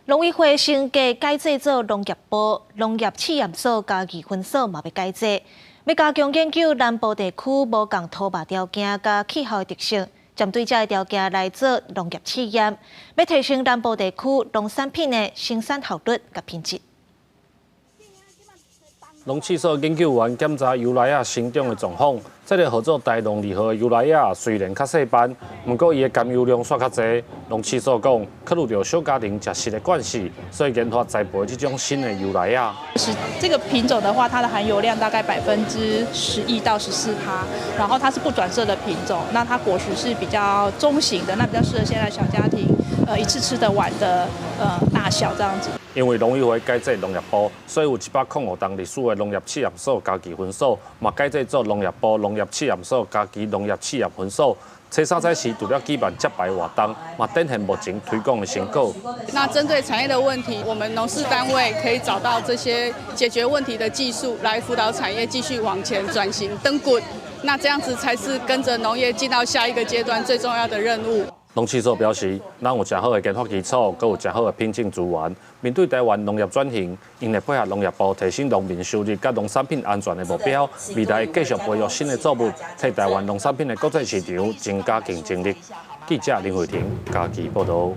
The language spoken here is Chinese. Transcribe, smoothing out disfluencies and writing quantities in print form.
农委会升格改制做农业部，农业试验所家己分所嘛要改制，要加强研究南部地区无共土壤条件甲气候的特性，针对这个条件来做农业试验，要提升南部地区农产品的生产效率甲品质。 农试所研究员检查优莱亚生长的状况，这个号做台农2号的优莱亚虽然较细斑，不过伊的含油量却较济。农试所讲，考虑到小家庭食食的惯势，所以研发栽培这种新的优莱亚。这个品种的话，它的含油量大概11%到14%，然后它是不转色的品种，那它果实是比较中型的，那比较适合现在小家庭一次吃得完的大小这样子。 因为农委会改制农业部，所以有105栋历史的农业试验所家己分所，嘛改制做农业部农业试验所家己农业试验分所。初三赛时除了举办接牌活动，嘛展现目前推广的成果。那针对产业的问题，我们农事单位可以找到这些解决问题的技术，来辅导产业继续往前转型登滚。那这样子才是跟着农业进到下一个阶段最重要的任务。 农试所表示，咱有真好的研发基础，佮有真好的品种资源。面对台湾农业转型，因会配合农业部提升农民收入、甲农产品安全的目标，未来继续培育新的作物，替台湾农产品的国际市场增加竞争力。记者林慧婷，家己报道。